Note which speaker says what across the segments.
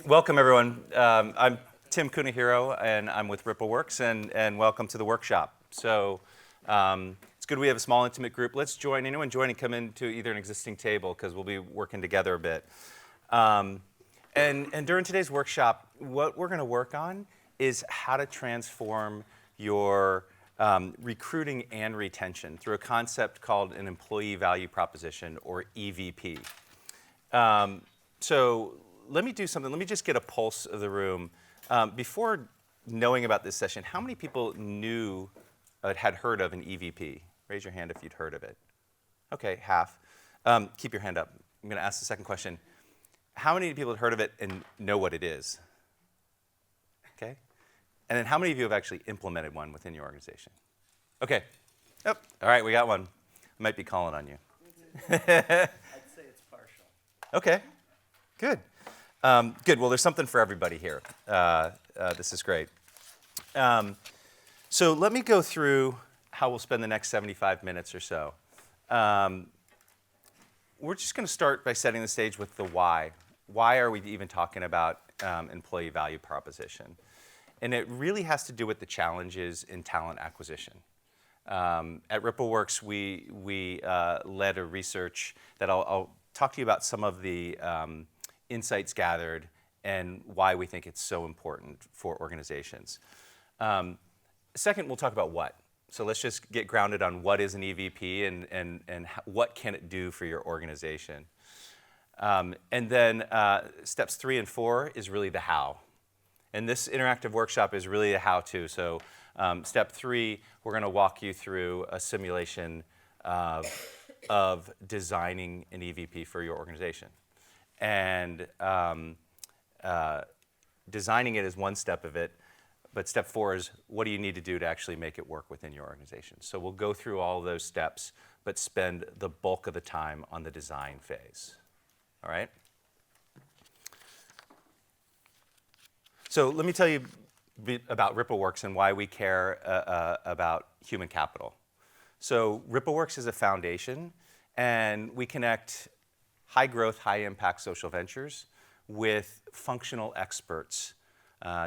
Speaker 1: Welcome, everyone. I'm Tim Kunihiro, and I'm with RippleWorks, and welcome to the workshop. So it's good we have a small, intimate group. Let's join. Anyone join and come into either an existing table, because we'll be working together a bit. And during today's workshop, what we're going to work on is how to transform your recruiting and retention through a concept called an employee value proposition, or EVP. So let me do something. Let me just get a pulse of the room. Before knowing about this session, how many people had heard of an EVP? Raise your hand if you'd heard of it. Okay, half. Keep your hand up. I'm going to ask the second question. How many people have heard of it and know what it is? Okay. And then how many of you have actually implemented one within your organization? Okay. Oh, all right, we got one. I might be calling on you.
Speaker 2: I'd say it's partial.
Speaker 1: Okay, good. Good, well, there's something for everybody here. This is great. So let me go through how we'll spend the next 75 minutes or so. We're just going to start by setting the stage with the why. Why are we even talking about employee value proposition? And it really has to do with the challenges in talent acquisition. At RippleWorks, we led a research that I'll talk to you about some of the insights gathered and why we think it's so important for organizations. Second, we'll talk about what. So let's just get grounded on what is an EVP and what can it do for your organization. And then steps 3 and 4 is really the how. And this interactive workshop is really a how-to. So step 3, we're going to walk you through a simulation of designing an EVP for your organization. And designing it is one step of it, but step 4 is what do you need to do to actually make it work within your organization. So we'll go through all of those steps, but spend the bulk of the time on the design phase. All right? So let me tell you about RippleWorks and why we care about human capital. So RippleWorks is a foundation, and we connect high-growth, high-impact social ventures with functional experts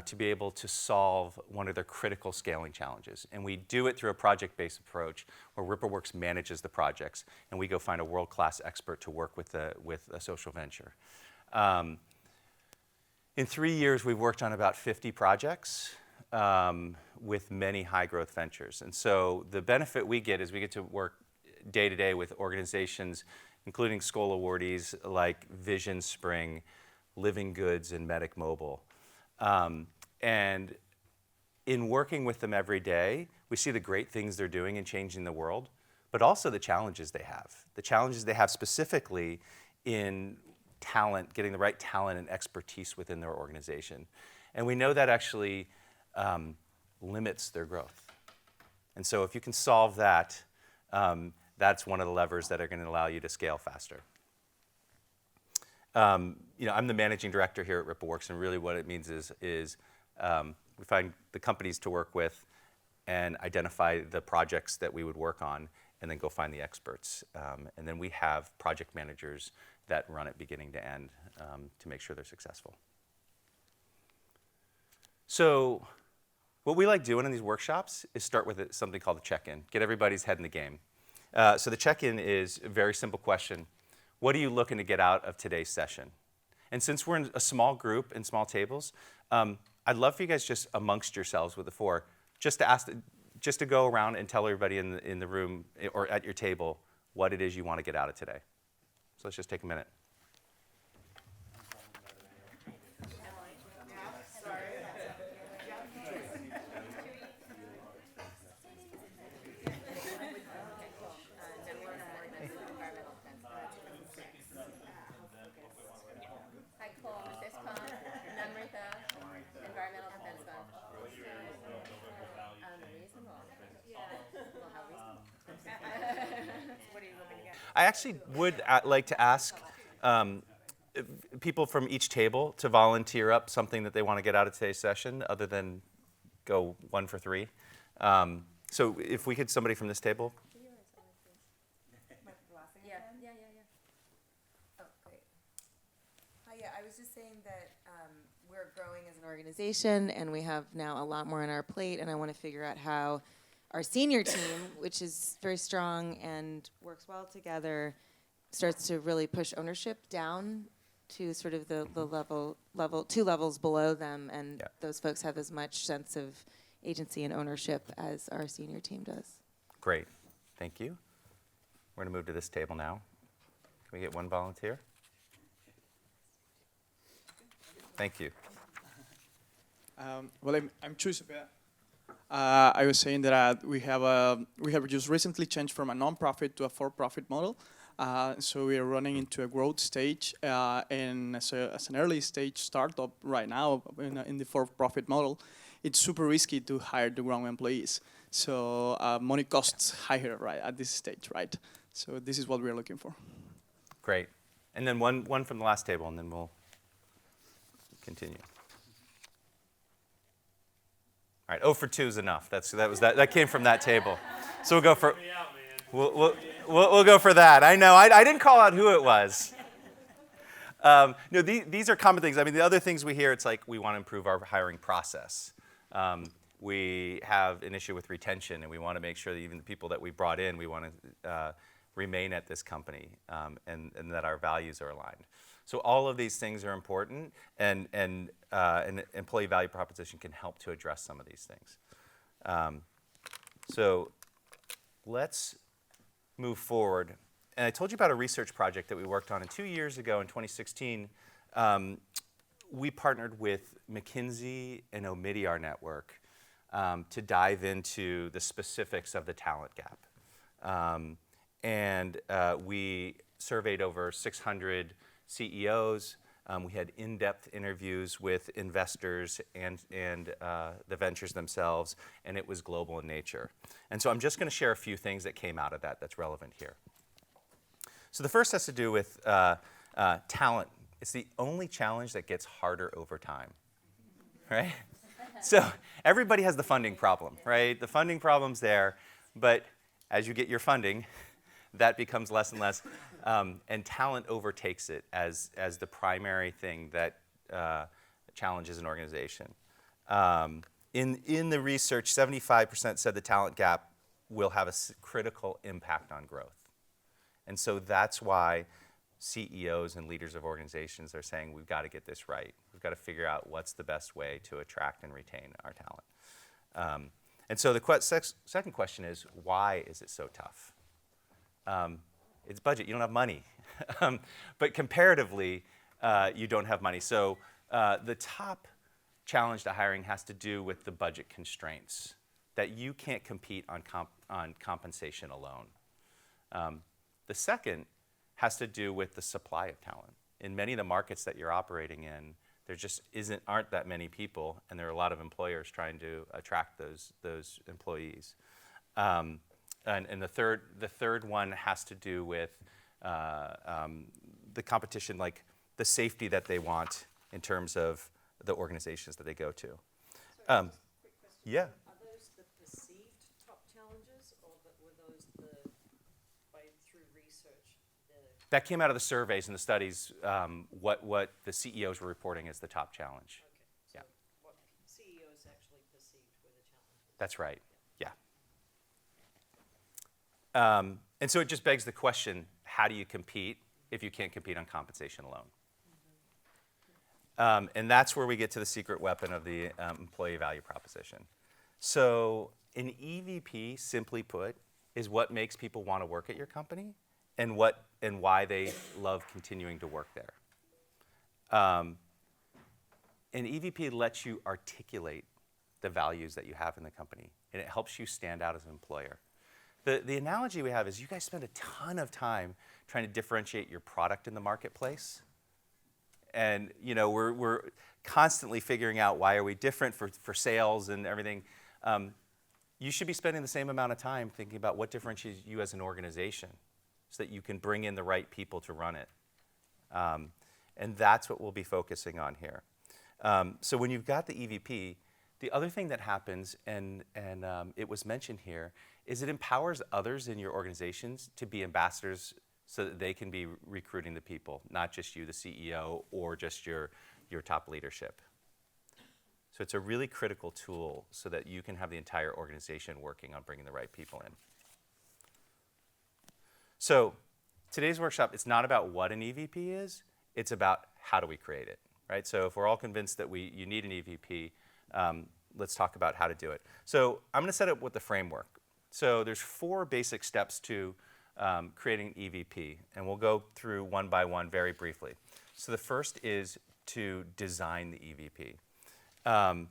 Speaker 1: to be able to solve one of their critical scaling challenges. And we do it through a project-based approach where RippleWorks manages the projects, and we go find a world-class expert to work with a social venture. In 3 years, we've worked on about 50 projects with many high-growth ventures. And so the benefit we get is we get to work day-to-day with organizations including Skoll awardees like Vision Spring, Living Goods, and Medic Mobile. And in working with them every day, we see the great things they're doing in changing the world, but also the challenges they have. The challenges they have specifically in talent, getting the right talent and expertise within their organization. And we know that actually limits their growth. And so if you can solve that, that's one of the levers that are going to allow you to scale faster. I'm the managing director here at RippleWorks, and really what it means is we find the companies to work with and identify the projects that we would work on, and then go find the experts. And then we have project managers that run it beginning to end to make sure they're successful. So what we like doing in these workshops is start with something called the check-in, get everybody's head in the game. So the check-in is a very simple question. What are you looking to get out of today's session? And since we're in a small group and small tables, I'd love for you guys just amongst yourselves with the 4, just to go around and tell everybody in the room or at your table what it is you want to get out of today. So let's just take a minute. I actually would like to ask people from each table to volunteer up something that they want to get out of today's session, other than go 1 for 3. So if we could, somebody from this table.
Speaker 3: Yeah. Oh, great. Hi, yeah, I was just saying that we're growing as an organization, and we have now a lot more on our plate, and I want to figure out how our senior team, which is very strong and works well together, starts to really push ownership down to sort of the level 2 levels below them, and those folks have as much sense of agency and ownership as our senior team does.
Speaker 1: Great, thank you. We're going to move to this table now. Can we get one volunteer? Thank you.
Speaker 4: Well, I'm Chus. I was saying that we have just recently changed from a non-profit to a for-profit model. So we are running into a growth stage, and as an early stage startup right now in the for-profit model, it's super risky to hire the ground employees. So money costs higher right at this stage, right? So this is what we are looking for.
Speaker 1: Great. And then one from the last table, and then we'll continue. All right, 0 for 2 is enough. That came from that table. So we'll go for we'll go for that. I know I didn't call out who it was. No, these are common things. I mean, the other things we hear, it's like we want to improve our hiring process. We have an issue with retention, and we want to make sure that even the people that we brought in, we want to remain at this company, and that our values are aligned. So all of these things are important, and an employee value proposition can help to address some of these things. So let's move forward. And I told you about a research project that we worked on. And 2 years ago, in 2016, we partnered with McKinsey and Omidyar Network to dive into the specifics of the talent gap. We surveyed over 600 CEOs. We had in-depth interviews with investors and the ventures themselves, and it was global in nature. And so I'm just going to share a few things that came out of that that's relevant here. So the first has to do with talent. It's the only challenge that gets harder over time, right? So everybody has the funding problem, right? The funding problem's there, but as you get your funding, that becomes less and less, and talent overtakes it as the primary thing that challenges an organization. In the research, 75% said the talent gap will have a critical impact on growth. And so that's why CEOs and leaders of organizations are saying, we've got to get this right. We've got to figure out what's the best way to attract and retain our talent. And so the second question is, why is it so tough? It's budget. You don't have money. But comparatively, you don't have money. So the top challenge to hiring has to do with the budget constraints, that you can't compete on compensation alone. The second has to do with the supply of talent. In many of the markets that you're operating in, there just aren't that many people, and there are a lot of employers trying to attract those employees. And the third one has to do with the competition, like the safety that they want in terms of the organizations that they go to.
Speaker 5: Quick question.
Speaker 1: Yeah.
Speaker 5: Are those the perceived top challenges, or were those through research?
Speaker 1: That came out of the surveys and the studies, what the CEOs were reporting as the top challenge.
Speaker 5: Okay, so what CEOs actually perceived were the challenges.
Speaker 1: That's right, yeah. And so it just begs the question, how do you compete if you can't compete on compensation alone? And that's where we get to the secret weapon of the employee value proposition. So an EVP, simply put, is what makes people want to work at your company and why they love continuing to work there. An EVP lets you articulate the values that you have in the company, and it helps you stand out as an employer. The analogy we have is you guys spend a ton of time trying to differentiate your product in the marketplace. And we're constantly figuring out why are we different for sales and everything. You should be spending the same amount of time thinking about what differentiates you as an organization so that you can bring in the right people to run it. And that's what we'll be focusing on here. So when you've got the EVP, the other thing that happens, and it was mentioned here, is it empowers others in your organizations to be ambassadors so that they can be recruiting the people, not just you, the CEO, or just your top leadership. So it's a really critical tool so that you can have the entire organization working on bringing the right people in. So today's workshop, it's not about what an EVP is, it's about how do we create it, right? So if we're all convinced that you need an EVP, let's talk about how to do it. So I'm going to set up with the framework. So there's 4 basic steps to creating an EVP, and we'll go through one by one very briefly. So the first is to design the EVP. And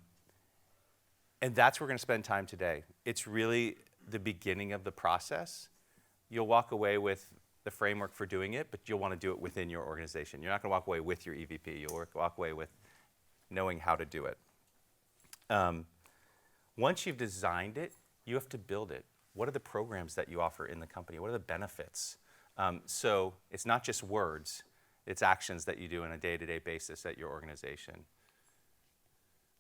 Speaker 1: that's where we're going to spend time today. It's really the beginning of the process. You'll walk away with the framework for doing it, but you'll want to do it within your organization. You're not going to walk away with your EVP. You'll walk away with knowing how to do it. Once you've designed it, you have to build it. What are the programs that you offer in the company? What are the benefits? So it's not just words. It's actions that you do on a day-to-day basis at your organization.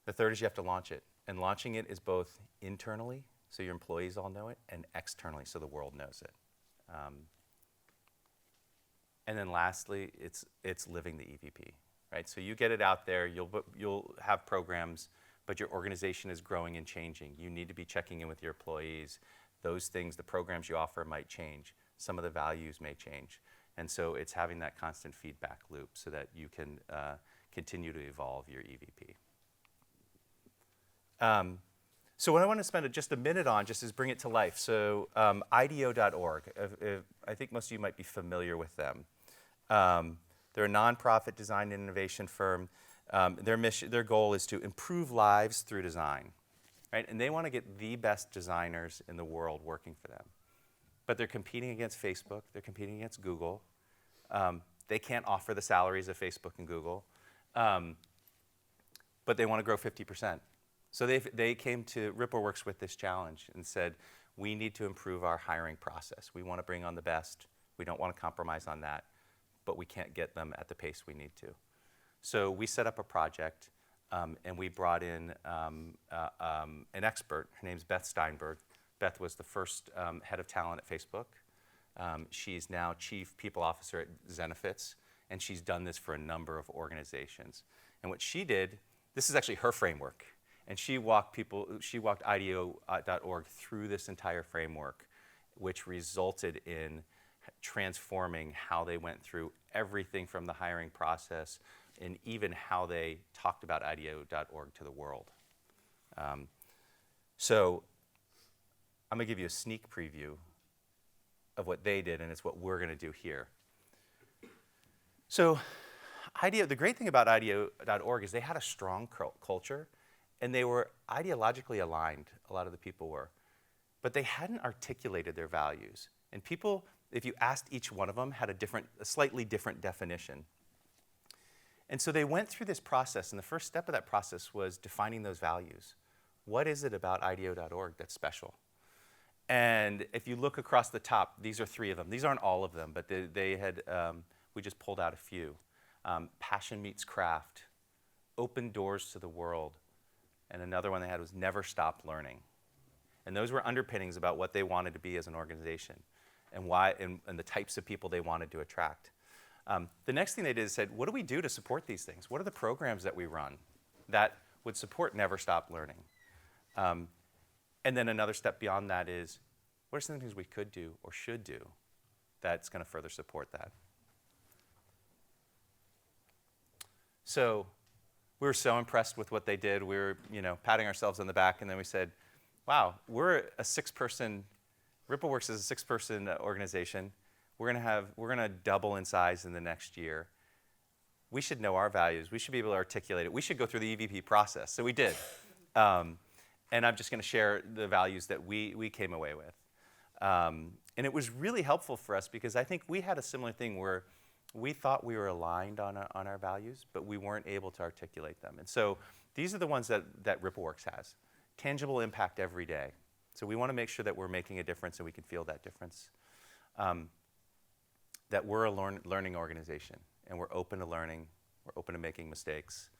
Speaker 1: The third is you have to launch it. And launching it is both internally, so your employees all know it, and externally, so the world knows it. And then lastly, it's living the EVP, right? So you get it out there, you'll have programs, but your organization is growing and changing. You need to be checking in with your employees. Those things, the programs you offer might change. Some of the values may change. And so it's having that constant feedback loop so that you can continue to evolve your EVP. So what I want to spend just a minute on just is bring it to life. So IDEO.org, I think most of you might be familiar with them. They're a nonprofit design and innovation firm. Their goal is to improve lives through design, right? And they want to get the best designers in the world working for them. But they're competing against Facebook. They're competing against Google. They can't offer the salaries of Facebook and Google. But they want to grow 50%. So they came to RippleWorks with this challenge and said, we need to improve our hiring process. We want to bring on the best. We don't want to compromise on that, but we can't get them at the pace we need to. So we set up a project, and we brought in an expert. Her name's Beth Steinberg. Beth was the first head of talent at Facebook. She's now chief people officer at Zenefits, and she's done this for a number of organizations. And what she did, this is actually her framework. And she walked IDEO.org through this entire framework, which resulted in transforming how they went through everything from the hiring process and even how they talked about IDEO.org to the world. So I'm going to give you a sneak preview of what they did, and it's what we're going to do here. So the great thing about IDEO.org is they had a strong culture, and they were ideologically aligned, a lot of the people were. But they hadn't articulated their values. And people, if you asked each one of them, had a slightly different definition. And so they went through this process, and the first step of that process was defining those values. What is it about IDEO.org that's special? And if you look across the top, these are 3 of them. These aren't all of them, but we just pulled out a few. Passion meets craft, open doors to the world, and another one they had was never stop learning. And those were underpinnings about what they wanted to be as an organization and why and the types of people they wanted to attract. The next thing they did is said, what do we do to support these things? What are the programs that we run that would support never stop learning? And then another step beyond that is, what are some things we could do or should do that's going to further support that? So we were so impressed with what they did. We were, patting ourselves on the back, and then we said, wow, we're a 6-person, RippleWorks is a 6-person organization. We're going to double in size in the next year. We should know our values. We should be able to articulate it. We should go through the EVP process. So we did. And I'm just going to share the values that we came away with. And it was really helpful for us because I think we had a similar thing where we thought we were aligned on our values, but we weren't able to articulate them. And so these are the ones that RippleWorks has. Tangible impact every day. So we want to make sure that we're making a difference and we can feel that difference. That we're a learning organization and we're open to learning, we're open to making mistakes.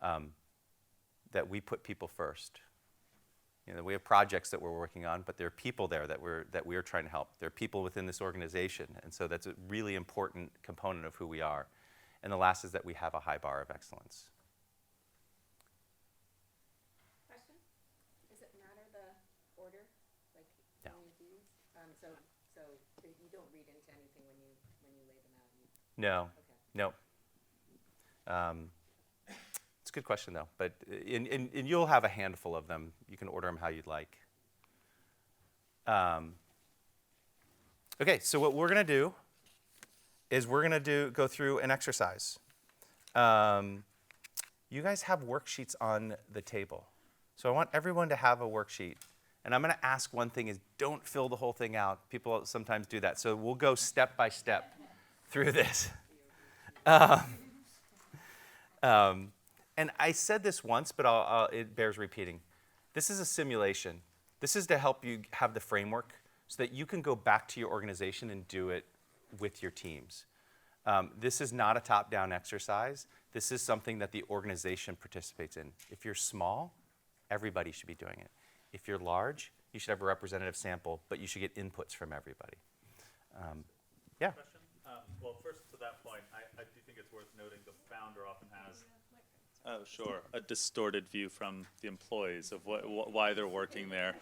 Speaker 1: That we put people first. You know, we have projects that we're working on, but there are people there that we're trying to help. There are people within this organization, and so that's a really important component of who we are. And the last is that we have a high bar of excellence.
Speaker 6: Question? Does it matter the order, like
Speaker 1: No.
Speaker 6: when you do these? So you don't read into anything when you lay them out.
Speaker 1: No,
Speaker 6: Okay.
Speaker 1: no. It's a good question though, but and you'll have a handful of them. You can order them how you'd like. Okay, so what we're gonna do is we're gonna go through an exercise. You guys have worksheets on the table. So I want everyone to have a worksheet. And I'm gonna ask one thing is don't fill the whole thing out. People sometimes do that. So we'll go step by step through this. And I said this once, but it bears repeating. This is a simulation. This is to help you have the framework so that you can go back to your organization and do it with your teams. This is not a top-down exercise. This is something that the organization participates in. If you're small, everybody should be doing it. If you're large, you should have a representative sample, but you should get inputs from everybody. Yeah.
Speaker 7: Question? Well, first to that point, I do think it's worth noting the founder often has a distorted view from the employees of why they're working there.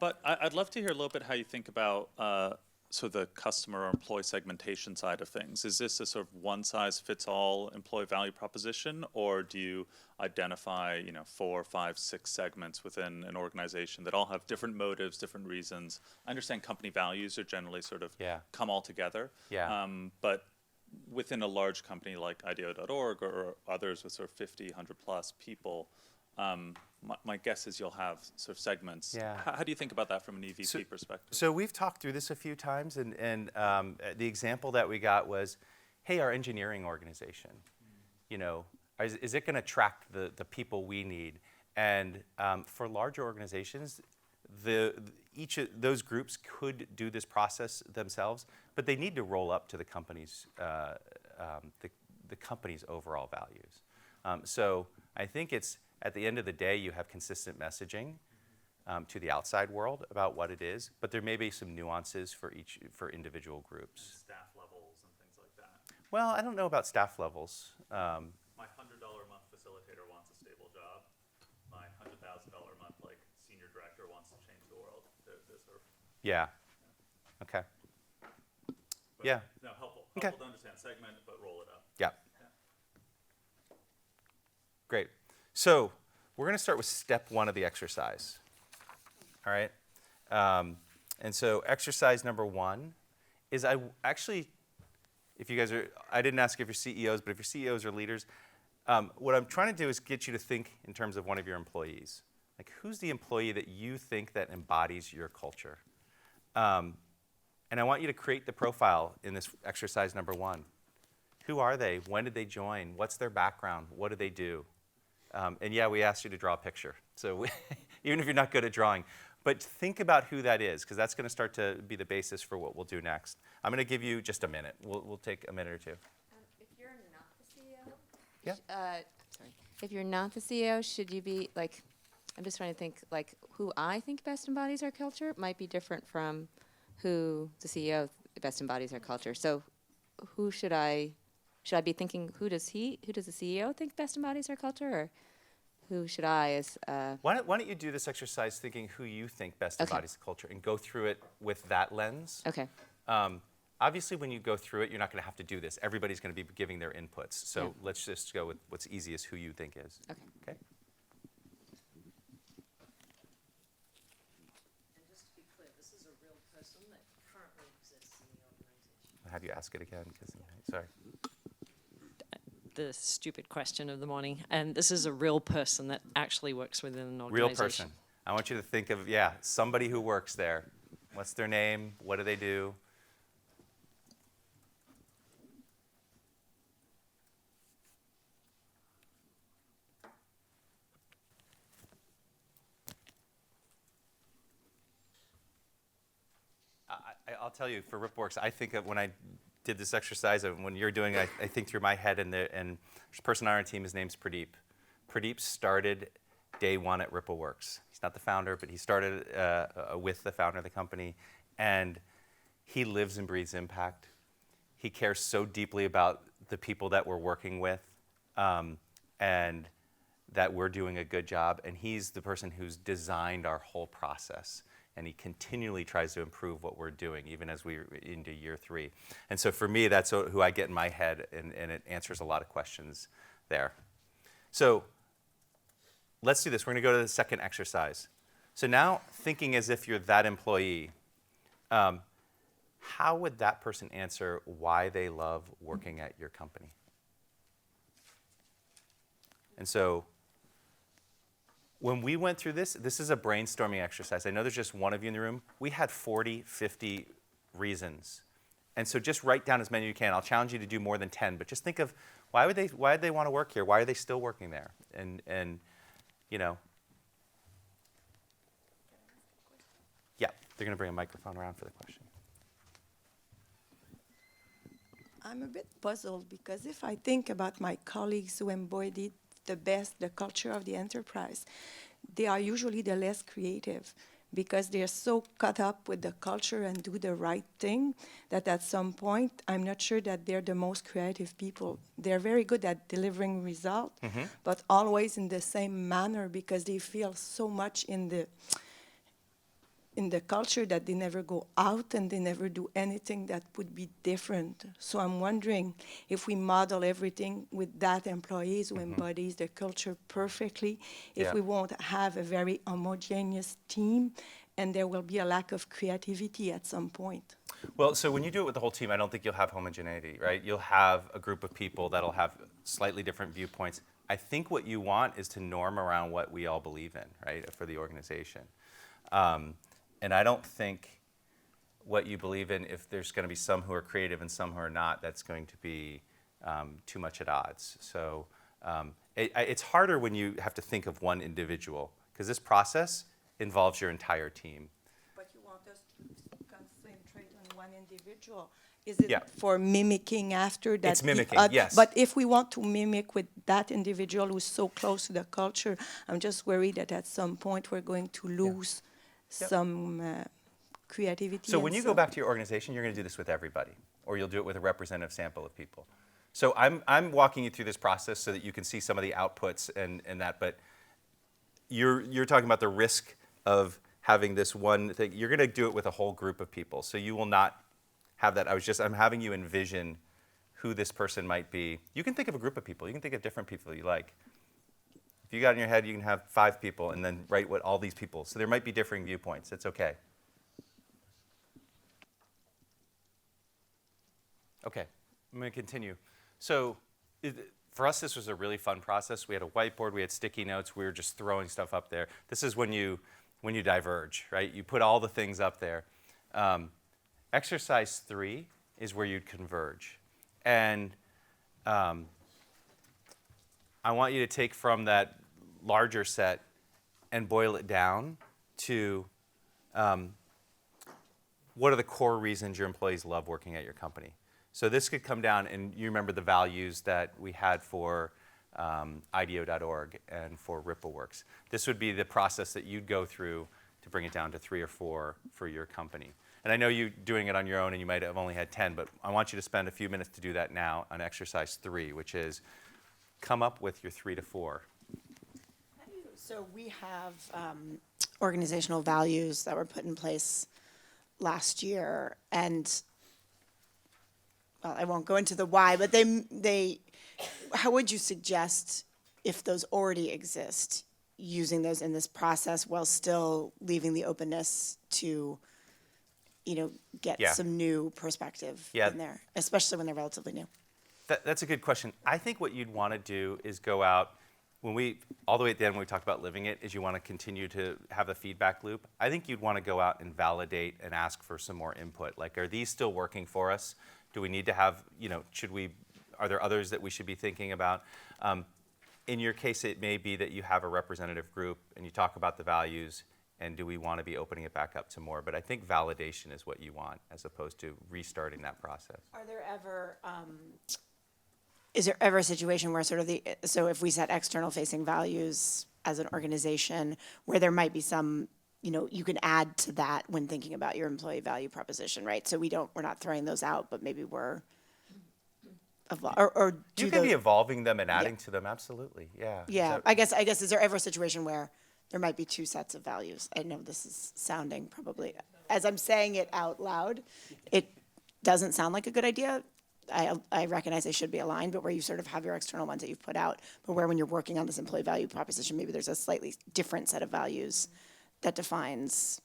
Speaker 7: But I'd love to hear a little bit how you think about sort of the customer or employee segmentation side of things. Is this a sort of one-size-fits-all employee value proposition, or do you identify 4, 5, 6 segments within an organization that all have different motives, different reasons? I understand company values are generally sort of come all together.
Speaker 1: Yeah.
Speaker 7: But within a large company like IDEO.org or others with sort of 50, 100 plus people, my guess is you'll have sort of segments.
Speaker 1: Yeah.
Speaker 7: How do you think about that from an EVP perspective?
Speaker 1: So we've talked through this a few times, and the example that we got was, hey, our engineering organization, is it going to attract the people we need? And for larger organizations, each of those groups could do this process themselves, but they need to roll up to the company's the company's overall values. So I think it's at the end of the day, you have consistent messaging to the outside world about what it is, but there may be some nuances for individual groups.
Speaker 7: And staff levels and things like that.
Speaker 1: Well, I don't know about staff levels.
Speaker 7: My $100 a month facilitator wants a stable job. My $100,000 a month senior director wants to change the world. They're sort of,
Speaker 1: Yeah. Okay.
Speaker 7: but
Speaker 1: Yeah.
Speaker 7: No, helpful.
Speaker 1: Okay.
Speaker 7: Helpful to understand segment, but roll it up.
Speaker 1: Yeah. Great. So we're going to start with step 1 of the exercise. All right. And so exercise number 1 is if you guys are, I didn't ask if you're CEOs, but if you're CEOs or leaders, what I'm trying to do is get you to think in terms of one of your employees. Like, who's the employee that you think that embodies your culture? And I want you to create the profile in this exercise number 1. Who are they? When did they join? What's their background? What do they do? And yeah, we asked you to draw a picture. So even if you're not good at drawing, but think about who that is, because that's going to start to be the basis for what we'll do next. I'm going to give you just a minute. We'll take a minute or two.
Speaker 6: If you're not the CEO,
Speaker 1: Yeah.
Speaker 6: sorry. If you're not the CEO, should you be I'm just trying to think who I think best embodies our culture might be different from who the CEO best embodies our culture. So who should I be thinking? Who does the CEO think best embodies our culture, or who should I as?
Speaker 1: Why don't you do this exercise thinking who you think best embodies the culture and go through it with that lens?
Speaker 6: Okay.
Speaker 1: Obviously, when you go through it, you're not going to have to do this. Everybody's going to be giving their inputs. So let's just go with what's easiest, who you think is.
Speaker 6: Okay.
Speaker 1: Okay?
Speaker 5: And just to be clear, this is a real person that currently exists in the organization.
Speaker 1: I'll have you ask it again, sorry.
Speaker 5: The stupid question of the morning. And this is a real person that actually works within an
Speaker 1: Real
Speaker 5: organization.
Speaker 1: person. I want you to think of, somebody who works there. What's their name? What do they do? I'll tell you, for RippleWorks, I think of when I did this exercise, when you're doing it, I think through my head, and there's a person on our team, his name's Pradeep. Pradeep started day one at RippleWorks. He's not the founder, but he started with the founder of the company, and he lives and breathes impact. He cares so deeply about the people that we're working with, and that we're doing a good job, and he's the person who's designed our whole process, and he continually tries to improve what we're doing, even as we're into year 3. And so for me, that's who I get in my head, and it answers a lot of questions there. So let's do this. We're going to go to the second exercise. So now, thinking as if you're that employee, how would that person answer why they love working at your company? And so when we went through this is a brainstorming exercise. I know there's just one of you in the room. We had 40, 50 reasons. And so just write down as many as you can. I'll challenge you to do more than 10, but just think of why would they want to work here? Why are they still working there? And you know, yeah, they're going to bring a microphone around for the question.
Speaker 8: I'm a bit puzzled because if I think about my colleagues who embodied the culture of the enterprise, they are usually the less creative because they're so caught up with the culture and do the right thing that at some point, I'm not sure that they're the most creative people. They're very good at delivering results, but always in the same manner because they feel so much in the culture that they never go out and they never do anything that would be different. So I'm wondering if we model everything with that employees who embodies the culture perfectly, if we won't have a very homogeneous team and there will be a lack of creativity at some point.
Speaker 1: Well, so when you do it with the whole team, I don't think you'll have homogeneity, right? You'll have a group of people that'll have slightly different viewpoints. I think what you want is to norm around what we all believe in, right, for the organization. And I don't think what you believe in, if there's going to be some who are creative and some who are not, that's going to be too much at odds. So it's harder when you have to think of one individual, because this process involves your entire team.
Speaker 8: But you want us to concentrate on one individual. Is it for mimicking after that?
Speaker 1: It's mimicking, yes.
Speaker 8: But if we want to mimic with that individual who's so close to the culture, I'm just worried that at some point we're going to lose some creativity.
Speaker 1: So when you go back to your organization, you're going to do this with everybody, or you'll do it with a representative sample of people. So I'm walking you through this process so that you can see some of the outputs and that, but you're talking about the risk of having this one thing. You're going to do it with a whole group of people, so you will not have that. I'm having you envision who this person might be. You can think of a group of people. You can think of different people you like. If you got in your head, you can have 5 people and then write what all these people. So there might be differing viewpoints. It's okay. Okay, I'm going to continue. So for us, this was a really fun process. We had a whiteboard, we had sticky notes, we were just throwing stuff up there. This is when you diverge, right? You put all the things up there. Exercise 3 is where you'd converge. And I want you to take from that larger set and boil it down to what are the core reasons your employees love working at your company. So this could come down, and you remember the values that we had for IDEO.org and for RippleWorks. This would be the process that you'd go through to bring it down to 3 or 4 for your company. And I know you're doing it on your own and you might have only had 10, but I want you to spend a few minutes to do that now on exercise 3, which is come up with your 3 to 4.
Speaker 9: So we have organizational values that were put in place last year, and well, I won't go into the why, but they how would you suggest, if those already exist, using those in this process while still leaving the openness to, get some new perspective in there, especially when they're relatively new?
Speaker 1: That's a good question. I think what you'd want to do is go out, all the way at the end when we talked about living it, is you want to continue to have a feedback loop. I think you'd want to go out and validate and ask for some more input. Like, are these still working for us? Do we need to have, are there others that we should be thinking about? In your case, it may be that you have a representative group and you talk about the values, and do we want to be opening it back up to more? But I think validation is what you want as opposed to restarting that process.
Speaker 9: Are there ever, is there ever a situation where so if we set external facing values as an organization where there might be some, you can add to that when thinking about your employee value proposition, right? So we're not throwing those out, but maybe we're, or do
Speaker 1: You can be
Speaker 9: those,
Speaker 1: evolving them and adding to them, absolutely, yeah.
Speaker 9: yeah,
Speaker 1: So-
Speaker 9: I guess, is there ever a situation where there might be two sets of values? I know this is sounding probably, as I'm saying it out loud, it doesn't sound like a good idea. I recognize they should be aligned, but where you sort of have your external ones that you've put out, but where when you're working on this employee value proposition, maybe there's a slightly different set of values that defines,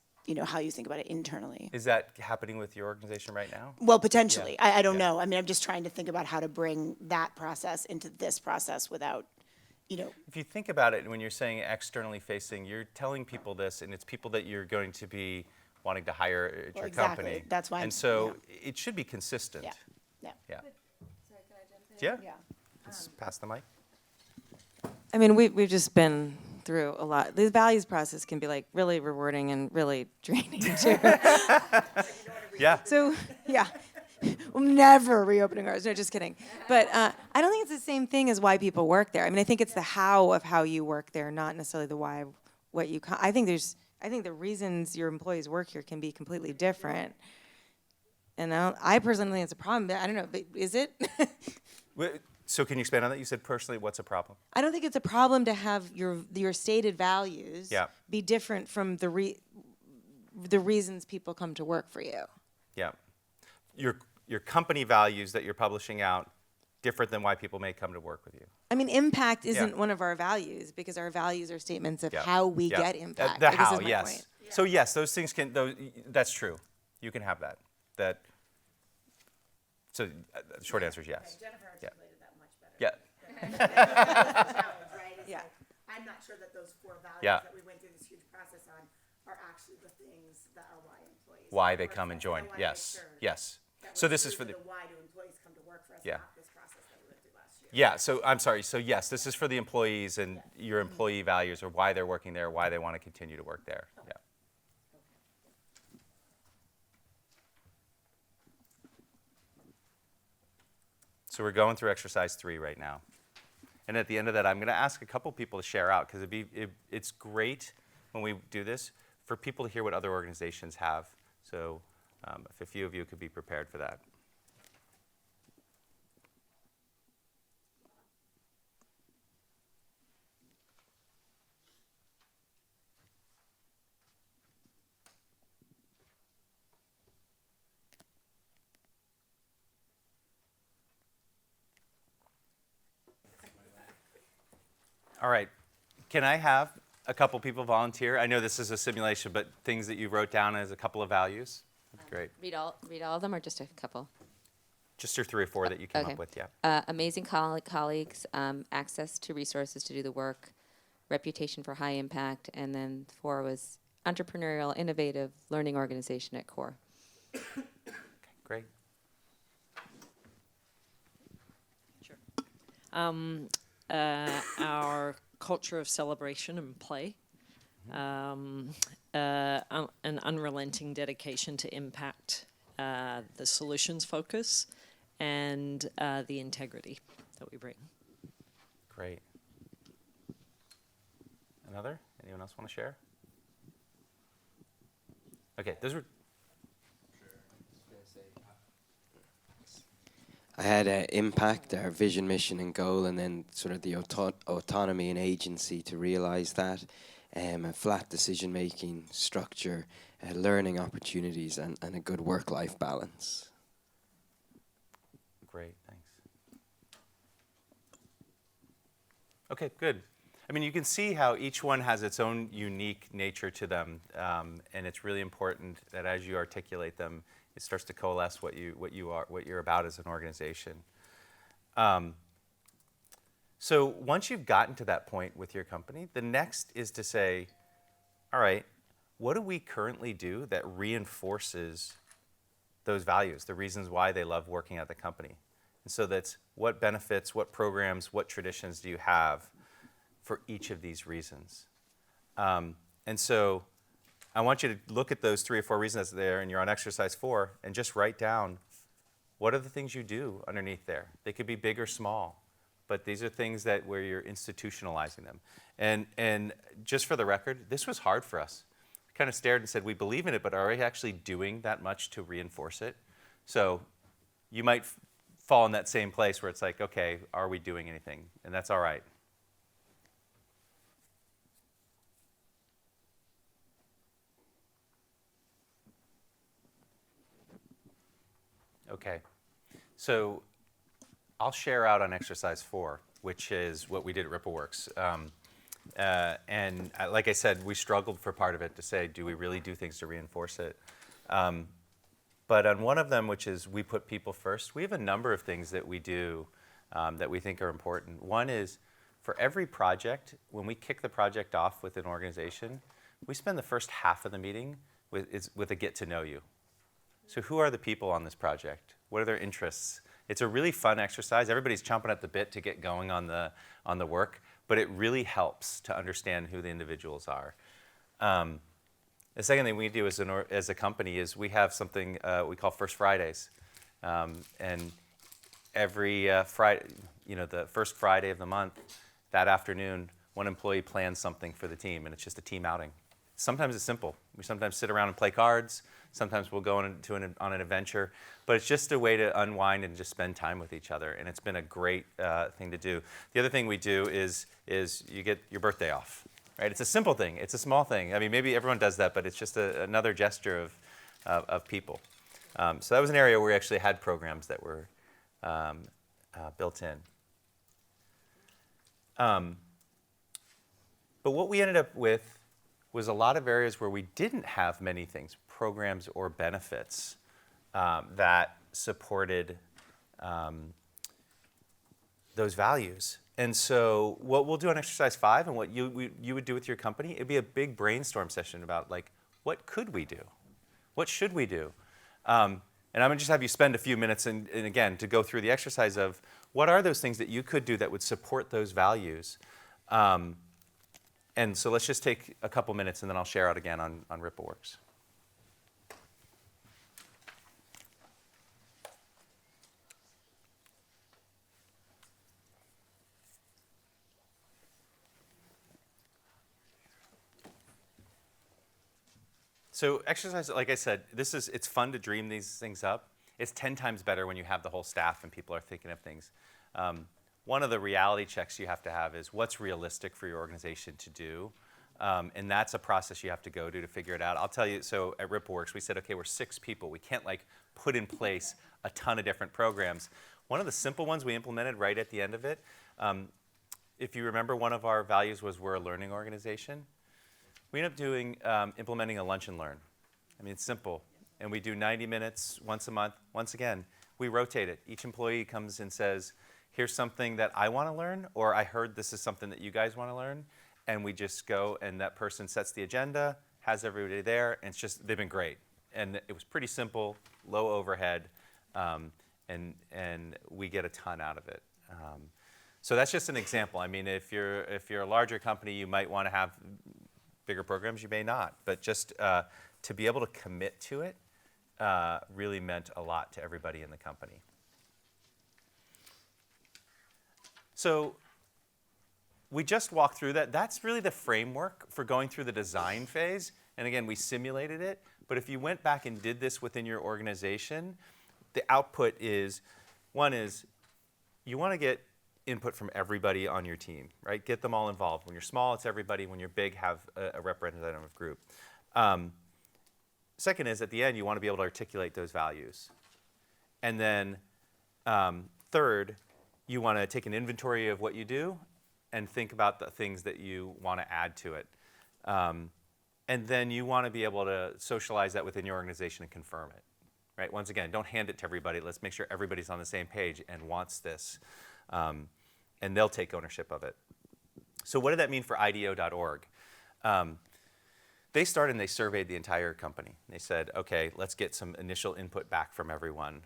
Speaker 9: how you think about it internally.
Speaker 1: Is that happening with your organization right now?
Speaker 9: Well, potentially.
Speaker 1: Yeah.
Speaker 9: I don't
Speaker 1: Yeah.
Speaker 9: know. I mean, I'm just trying to think about how to bring that process into this process without,
Speaker 1: If you think about it, when you're saying externally facing, you're telling people this, and it's people that you're going to be wanting to hire at
Speaker 9: Well,
Speaker 1: your
Speaker 9: exactly.
Speaker 1: company.
Speaker 9: That's why
Speaker 1: And so it should be consistent.
Speaker 9: yeah, yeah.
Speaker 1: Yeah.
Speaker 3: Sorry, can I jump in?
Speaker 1: Yeah.
Speaker 9: Yeah.
Speaker 1: Just pass the mic.
Speaker 3: I mean, we've just been through a lot. The values process can be like really rewarding and really draining too.
Speaker 1: Yeah.
Speaker 3: So yeah, we'll never reopening ours. No, just kidding. But I don't think it's the same thing as why people work there. I mean, I think it's the how of how you work there, not necessarily the why of what you. I think the reasons your employees work here can be completely different. And I personally think it's a problem. But I don't know. But is it?
Speaker 1: So can you expand on that? You said personally, what's a problem?
Speaker 3: I don't think it's a problem to have your stated values
Speaker 1: Yeah.
Speaker 3: be different from the reasons people come to work for you.
Speaker 1: Yeah. Your company values that you're publishing out different than why people may come to work with you.
Speaker 3: I mean, impact isn't
Speaker 1: Yeah.
Speaker 3: one of our values because our values are statements of
Speaker 1: Yeah.
Speaker 3: how we
Speaker 1: Yeah.
Speaker 3: get impact.
Speaker 1: The
Speaker 3: Like, this
Speaker 1: how,
Speaker 3: is my
Speaker 1: yes.
Speaker 3: point.
Speaker 1: So yes, those things can. That's true. You can have that. So the short answer is yes.
Speaker 9: Jennifer
Speaker 1: Yeah.
Speaker 9: articulated that much better.
Speaker 1: Yeah.
Speaker 3: Yeah.
Speaker 9: I'm not sure that those 4 values
Speaker 1: Yeah.
Speaker 9: that we went through this huge process on are actually the things that are why employees.
Speaker 1: Why they
Speaker 9: work
Speaker 1: come
Speaker 9: for
Speaker 1: and
Speaker 9: us.
Speaker 1: join.
Speaker 9: I wanna
Speaker 1: Yes.
Speaker 9: make sure
Speaker 1: Yes.
Speaker 9: that
Speaker 1: So
Speaker 9: we're
Speaker 1: this is
Speaker 9: true
Speaker 1: for
Speaker 9: to
Speaker 1: the.
Speaker 9: why do employees come to work for us,
Speaker 1: Yeah.
Speaker 9: not this process that we went through last year.
Speaker 1: Yeah. So I'm sorry. So yes, this is for the employees and your employee values or why they're working there, why they want to continue to work there. Yeah. So we're going through exercise 3 right now. And at the end of that, I'm going to ask a couple people to share out because it's great when we do this for people to hear what other organizations have. So if a few of you could be prepared for that. All right. Can I have a couple people volunteer? I know this is a simulation, but things that you wrote down as a couple of values? Great.
Speaker 6: Read all of them or just a couple?
Speaker 1: Just your 3 or 4 that you came
Speaker 6: Okay.
Speaker 1: up with, yeah.
Speaker 6: Amazing colleagues, access to resources to do the work, reputation for high impact, and then 4 was entrepreneurial, innovative learning organization at core.
Speaker 1: Great.
Speaker 5: Our culture of celebration and play, an unrelenting dedication to impact, the solutions focus, and the integrity that we bring.
Speaker 1: Great. Another? Anyone else want to share? Okay, those were.
Speaker 10: I had impact, our vision, mission, and goal, and then sort of the autonomy and agency to realize that, a flat decision-making structure, learning opportunities, and a good work-life balance.
Speaker 1: Great, thanks. Okay, good. I mean, you can see how each one has its own unique nature to them, and it's really important that as you articulate them, it starts to coalesce what you're about as an organization. So once you've gotten to that point with your company, the next is to say, all right, what do we currently do that reinforces those values, the reasons why they love working at the company? And so that's what benefits, what programs, what traditions do you have for each of these reasons? And so I want you to look at those 3 or 4 reasons there, and you're on exercise 4, and just write down what are the things you do underneath there. They could be big or small. but these are things that where you're institutionalizing them. And just for the record, this was hard for us. We kind of stared and said, we believe in it, but are we actually doing that much to reinforce it? So you might fall in that same place where it's like, okay, are we doing anything? And that's all right. Okay, so I'll share out on exercise 4, which is what we did at RippleWorks. Like I said, we struggled for part of it to say, do we really do things to reinforce it? But on one of them, which is we put people first, we have a number of things that we do that we think are important. One is for every project, when we kick the project off with an organization, we spend the first half of the meeting with a get to know you. So who are the people on this project? What are their interests? It's a really fun exercise. Everybody's chomping at the bit to get going on the work, but it really helps to understand who the individuals are. The second thing we do as a company is we have something we call First Fridays. And every Friday, the first Friday of the month, that afternoon, one employee plans something for the team, and it's just a team outing. Sometimes it's simple. We sometimes sit around and play cards. Sometimes we'll go on an adventure. But it's just a way to unwind and just spend time with each other. And it's been a great thing to do. The other thing we do is you get your birthday off. Right? It's a simple thing. It's a small thing. I mean, maybe everyone does that, but it's just another gesture of people. So that was an area where we actually had programs that were built in. But what we ended up with was a lot of areas where we didn't have many things, programs or benefits that supported those values. And so what we'll do on exercise 5 and what you would do with your company, it'd be a big brainstorm session about like, what could we do? What should we do? And I'm gonna just have you spend a few minutes and again, to go through the exercise of what are those things that you could do that would support those values? And so let's just take a couple minutes and then I'll share out again on RippleWorks. So exercise, like I said, it's fun to dream these things up. It's 10 times better when you have the whole staff and people are thinking of things. One of the reality checks you have to have is what's realistic for your organization to do. And that's a process you have to go to figure it out. I'll tell you, so at RippleWorks, we said, okay, we're 6 people. We can't like put in place a ton of different programs. One of the simple ones we implemented right at the end of it, if you remember, one of our values was we're a learning organization. We ended up doing, implementing a lunch and learn. I mean, it's simple. And we do 90 minutes once a month. Once again, we rotate it. Each employee comes and says, here's something that I want to learn, or I heard this is something that you guys want to learn. And we just go, and that person sets the agenda, has everybody there, and it's just, they've been great. And it was pretty simple, low overhead, and we get a ton out of it. So that's just an example. I mean, if you're a larger company, you might want to have bigger programs, you may not. But just to be able to commit to it really meant a lot to everybody in the company. So we just walked through that. That's really the framework for going through the design phase. And again, we simulated it. But if you went back and did this within your organization, the output is, one is you want to get input from everybody on your team, right? Get them all involved. When you're small, it's everybody. When you're big, have a representative group. Second is, at the end, you want to be able to articulate those values. And then third, you want to take an inventory of what you do and think about the things that you want to add to it. And then you want to be able to socialize that within your organization and confirm it. Right? Once again, don't hand it to everybody. Let's make sure everybody's on the same page and wants this. And they'll take ownership of it. So what did that mean for IDEO.org? They started and they surveyed the entire company. They said, okay, let's get some initial input back from everyone.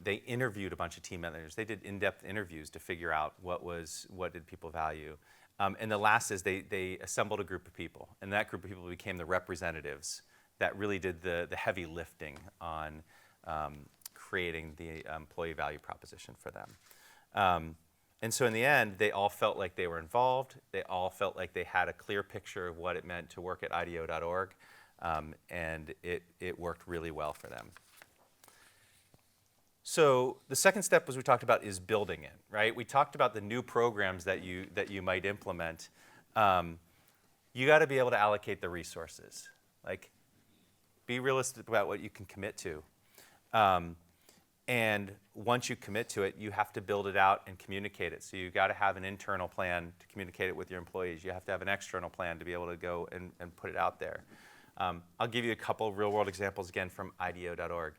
Speaker 1: They interviewed a bunch of team members. They did in-depth interviews to figure out what did people value. And the last is they assembled a group of people. And that group of people became the representatives that really did the heavy lifting on creating the employee value proposition for them. And so in the end, they all felt like they were involved. They all felt like they had a clear picture of what it meant to work at IDEO.org, and it worked really well for them. So the second step, as we talked about, is building it, right? We talked about the new programs that you might implement. You got to be able to allocate the resources. Like, be realistic about what you can commit to. And once you commit to it, you have to build it out and communicate it. So you got to have an internal plan to communicate it with your employees. You have to have an external plan to be able to go and put it out there. I'll give you a couple real-world examples again from IDEO.org.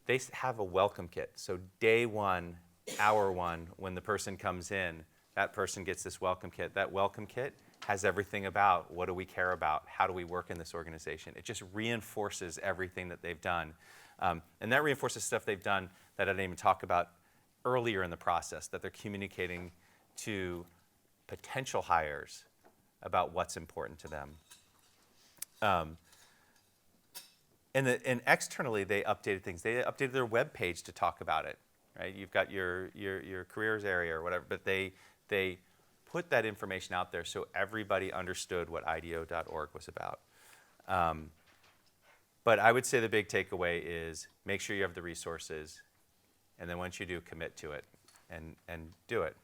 Speaker 1: They have a welcome kit. So day one, hour one, when the person comes in, that person gets this welcome kit. That welcome kit has everything about what do we care about, how do we work in this organization. It just reinforces everything that they've done. And that reinforces stuff they've done that I didn't even talk about earlier in the process, that they're communicating to potential hires about what's important to them. And externally, they updated things. They updated their web page to talk about it, right? You've got your careers area or whatever, but they put that information out there so everybody understood what IDEO.org was about. But I would say the big takeaway is make sure you have the resources, and then once you do, commit to it and do it.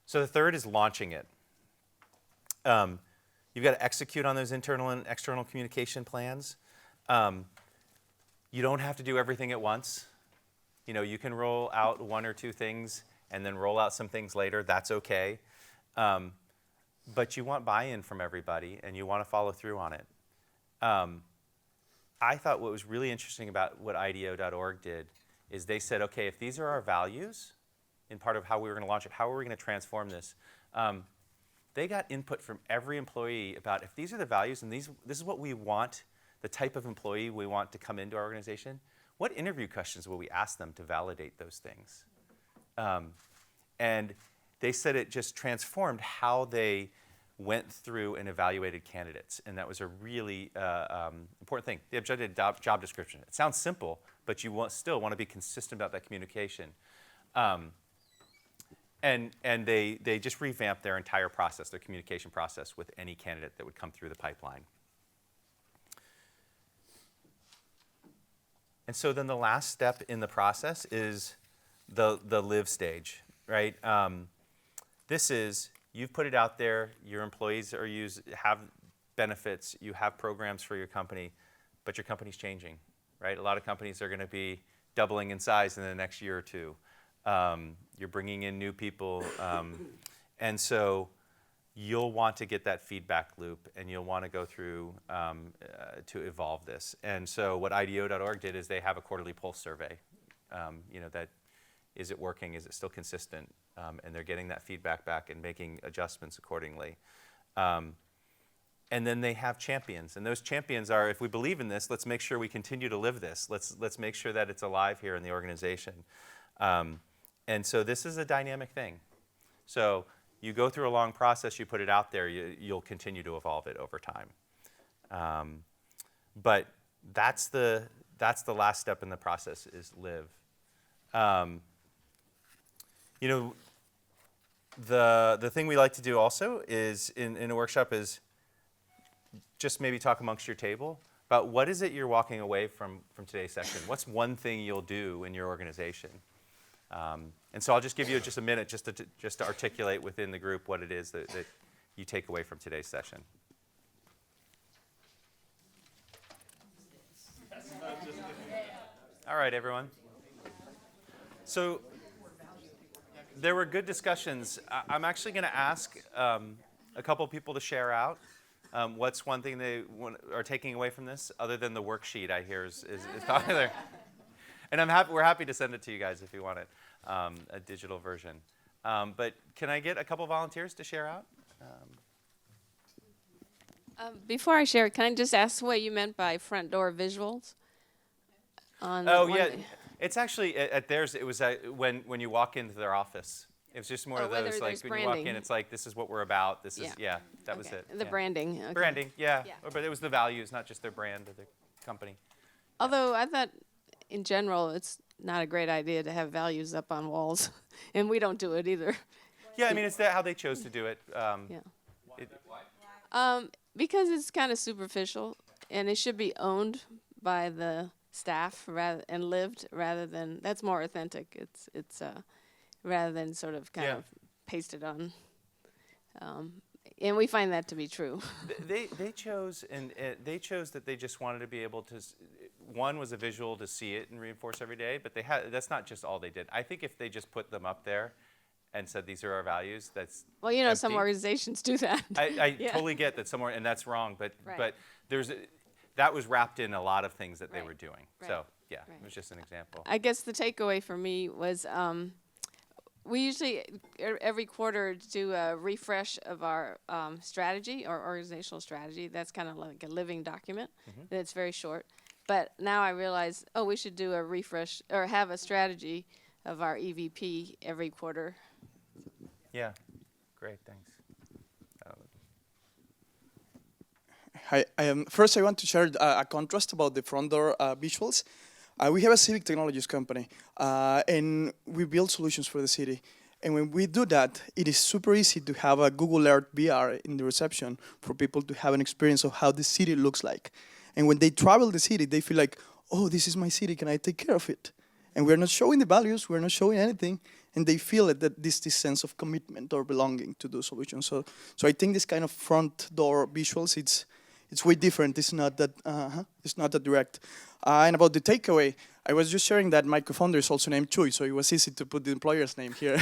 Speaker 1: So the third is launching it. You've got to execute on those internal and external communication plans. You don't have to do everything at once. You know, you can roll out one or two things and then roll out some things later. That's okay. But you want buy-in from everybody, and you want to follow through on it. I thought what was really interesting about what IDEO.org did is they said, okay, if these are our values, in part of how we were going to launch it, how are we going to transform this? They got input from every employee about if these are the values and this is what we want, the type of employee we want to come into our organization, what interview questions will we ask them to validate those things? And they said it just transformed how they went through and evaluated candidates, and that was a really important thing. The objective job description. It sounds simple, but you still want to be consistent about that communication. And they just revamped their entire process, their communication process with any candidate that would come through the pipeline. And so then the last step in the process is the live stage, right? This is, you've put it out there, your employees have benefits, you have programs for your company, but your company's changing, right? A lot of companies are going to be doubling in size in the next year or two. You're bringing in new people, and so you'll want to get that feedback loop, and you'll want to go through to evolve this. And so what IDEO.org did is they have a quarterly pulse survey, that is it working, is it still consistent, and they're getting that feedback back and making adjustments accordingly. And then they have champions, and those champions are, if we believe in this, let's make sure we continue to live this. Let's make sure that it's alive here in the organization. And so this is a dynamic thing. So you go through a long process, you put it out there, you'll continue to evolve it over time. But that's the last step in the process, is live. The thing we like to do also is in a workshop is just maybe talk amongst your table about what is it you're walking away from today's session. What's one thing you'll do in your organization? And so I'll just give you just a minute just to articulate within the group what it is that you take away from today's session. All right, everyone. So there were good discussions. I'm actually going to ask a couple people to share out what's one thing they are taking away from this, other than the worksheet I hear is popular. And we're happy to send it to you guys if you want it, a digital version. But can I get a couple volunteers to share out?
Speaker 11: Before I share, can I just ask what you meant by front door visuals?
Speaker 1: It's actually at theirs. It was when you walk into their office. It was just more of those, like when you walk in, it's like, this is what we're about. This is that was it.
Speaker 11: The branding. Okay.
Speaker 1: Branding, yeah. But it was the values, not just their brand or their company.
Speaker 11: Although I thought, in general, it's not a great idea to have values up on walls, and we don't do it either.
Speaker 1: Yeah, I mean, it's how they chose to do it.
Speaker 11: Yeah.
Speaker 1: It-
Speaker 11: Because it's kind of superficial, and it should be owned by the staff and lived rather than, that's more authentic. It's rather than sort of kind
Speaker 1: Yeah.
Speaker 11: of pasted on. And we find that to be true.
Speaker 1: They chose they chose that they just wanted to be able to. One was a visual to see it and reinforce every day, but that's not just all they did. I think if they just put them up there and said these are our values, that's
Speaker 11: Well, you know, some
Speaker 1: empty.
Speaker 11: organizations do that.
Speaker 1: I
Speaker 11: Yeah.
Speaker 1: totally get that somewhere, and that's wrong. But
Speaker 11: Right.
Speaker 1: that was wrapped in a lot of things that they
Speaker 11: Right.
Speaker 1: were doing.
Speaker 11: Right.
Speaker 1: So yeah,
Speaker 11: Right.
Speaker 1: it was just an example.
Speaker 11: I guess the takeaway for me was we usually every quarter do a refresh of our strategy, our organizational strategy. That's kind of like a living document. It's very short. But now I realize, we should do a refresh or have a strategy of our EVP every quarter.
Speaker 1: Yeah, great, thanks.
Speaker 4: First, I want to share a contrast about the front door visuals. We have a civic technologies company, and we build solutions for the city. And when we do that, it is super easy to have a Google Earth VR in the reception for people to have an experience of how the city looks like. And when they travel the city, they feel like, oh, this is my city, can I take care of it? And we're not showing the values, we're not showing anything, and they feel it, that this sense of commitment or belonging to those solutions. So I think this kind of front door visuals, it's way different. It's not that direct. And about the takeaway, I was just sharing that my co-founder is also named Chui, so it was easy to put the employer's name here.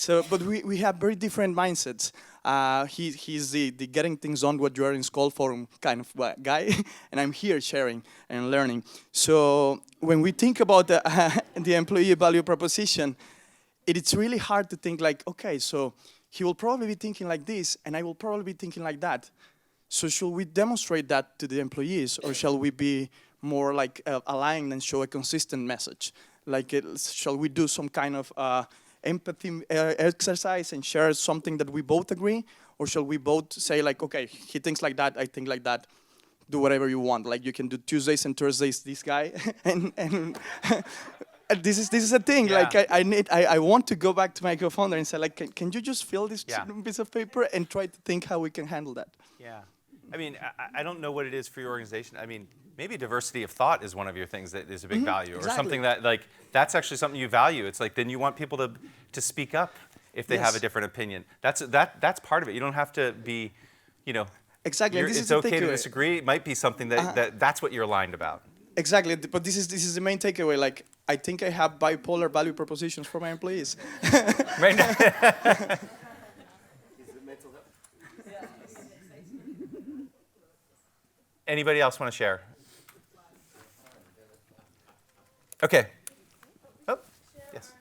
Speaker 4: But we have very different mindsets. He's the getting things done what you are in Skoll Forum kind of guy, and I'm here sharing and learning. So when we think about the employee value proposition, it's really hard to think like, okay, so he will probably be thinking like this, and I will probably be thinking like that. So should we demonstrate that to the employees, or shall we be more like aligned and show a consistent message? Like, shall we do some kind of empathy exercise and share something that we both agree? Or shall we both say like, okay, he thinks like that, I think like that, do whatever you want. Like you can do Tuesdays and Thursdays, this guy, and this is a thing.
Speaker 1: Yeah.
Speaker 4: Like I want to go back to my co-founder and say like, can you just fill this
Speaker 1: Yeah.
Speaker 4: piece of paper and try to think how we can handle that?
Speaker 1: Yeah. I mean, I don't know what it is for your organization. I mean, maybe diversity of thought is one of your things that is a big value, or something that, like, that's actually something you value. It's like, then you want people to speak up if they have a different opinion. That's part of it. You don't have to be,
Speaker 4: Exactly.
Speaker 1: it's okay to disagree. It might be something that's what you're aligned about.
Speaker 4: Exactly, but this is the main takeaway. Like, I think I have bipolar value propositions for my employees.
Speaker 1: Right now. Anybody else want to share? Okay. Oh, yes.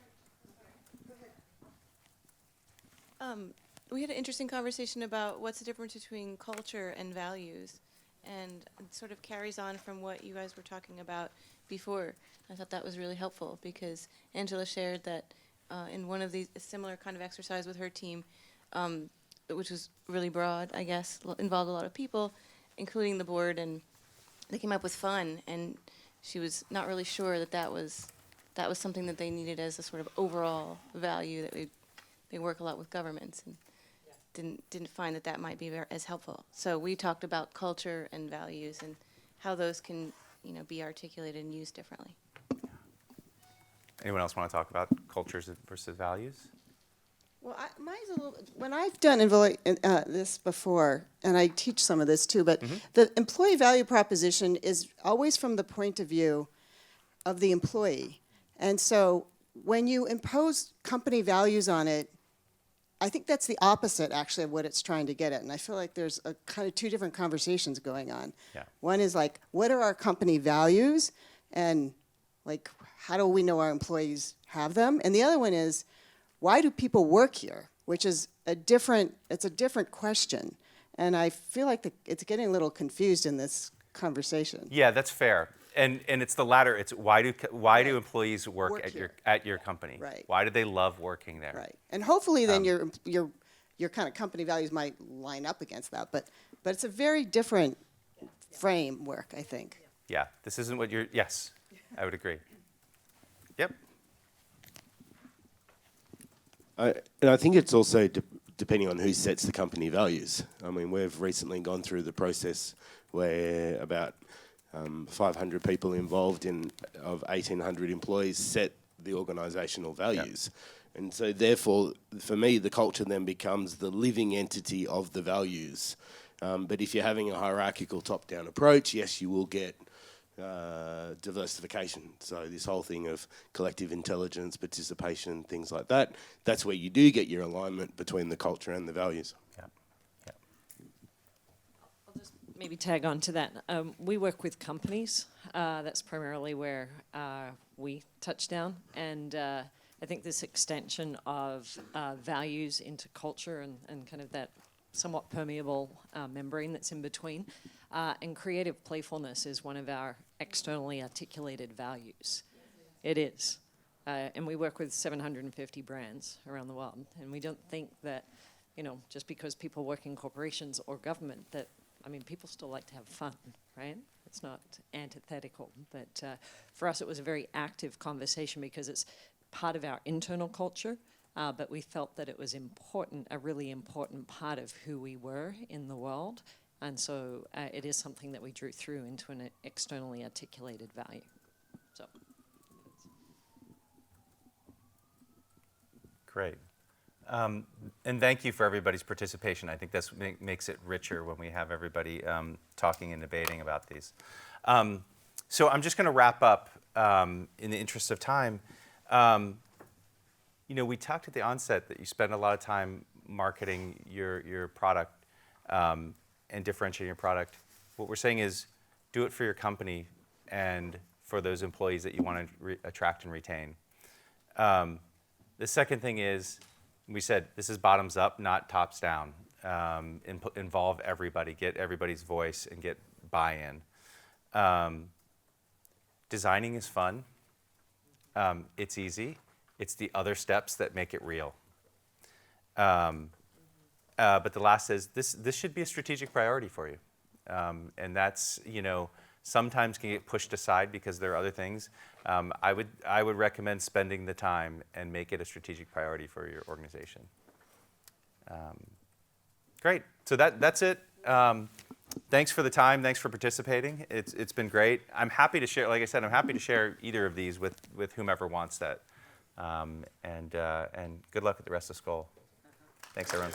Speaker 12: We had an interesting conversation about what's the difference between culture and values, and it sort of carries on from what you guys were talking about before. I thought that was really helpful because Angela shared that in one of these, a similar kind of exercise with her team, which was really broad, I guess, involved a lot of people, including the board, and they came up with fun, and she was not really sure that was something that they needed as a sort of overall value, that they work a lot with governments, and didn't find that might be as helpful. So we talked about culture and values and how those can be articulated and used differently.
Speaker 1: Anyone else want to talk about cultures versus values?
Speaker 9: Well, mine's a little. When I've done this before, and I teach some of this too, but the employee value proposition is always from the point of view of the employee, and so when you impose company values on it, I think that's the opposite, actually, of what it's trying to get at. And I feel like there's a kind of two different conversations going on.
Speaker 1: Yeah.
Speaker 9: One is like, what are our company values, and like, how do we know our employees have them? And the other one is, why do people work here? Which is it's a different question. And I feel like it's getting a little confused in this conversation.
Speaker 1: Yeah, that's fair. And it's the latter. It's why do employees work at your company?
Speaker 9: Right.
Speaker 1: Why do they love working there?
Speaker 9: Right. And hopefully then your kind of company values might line up against that. But it's a very different framework, I think.
Speaker 1: Yeah. This isn't what you're. Yes, I would agree. Yep.
Speaker 13: And I think it's also depending on who sets the company values. I mean, we've recently gone through the process where about 500 people involved of 1,800 employees set the organisational values. Yep. And so therefore, for me, the culture then becomes the living entity of the values. But if you're having a hierarchical top-down approach, yes, you will get diversification. So this whole thing of collective intelligence, participation, things like that, that's where you do get your alignment between the culture and the values.
Speaker 1: Yeah. Yeah.
Speaker 5: I'll just maybe tag on to that. We work with companies. That's primarily where we touch down. And I think this extension of values into culture and kind of that somewhat permeable membrane that's in between. And creative playfulness is one of our externally articulated values. It is. And we work with 750 brands around the world. And we don't think that, just because people work in corporations or government, that, people still like to have fun, right? It's not antithetical. But for us, it was a very active conversation because it's part of our internal culture. But we felt that it was important, a really important part of who we were in the world. And so it is something that we drew through into an externally articulated value. So.
Speaker 1: Great. And thank you for everybody's participation. I think that's makes it richer when we have everybody talking and debating about these. So I'm just going to wrap up in the interest of time. We talked at the onset that you spend a lot of time marketing your product and differentiating your product. What we're saying is do it for your company and for those employees that you want to attract and retain. The second thing is, we said this is bottoms up, not tops down. Involve everybody, get everybody's voice, and get buy-in. Designing is fun. It's easy. It's the other steps that make it real. But the last is, this should be a strategic priority for you. And that's, sometimes can get pushed aside because there are other things. I would recommend spending the time and make it a strategic priority for your organization. Great. So that's it. Thanks for the time. Thanks for participating. It's been great. I'm happy to share, like I said, I'm happy to share either of these with whomever wants that. And good luck with the rest of Skoll. Thanks, everyone.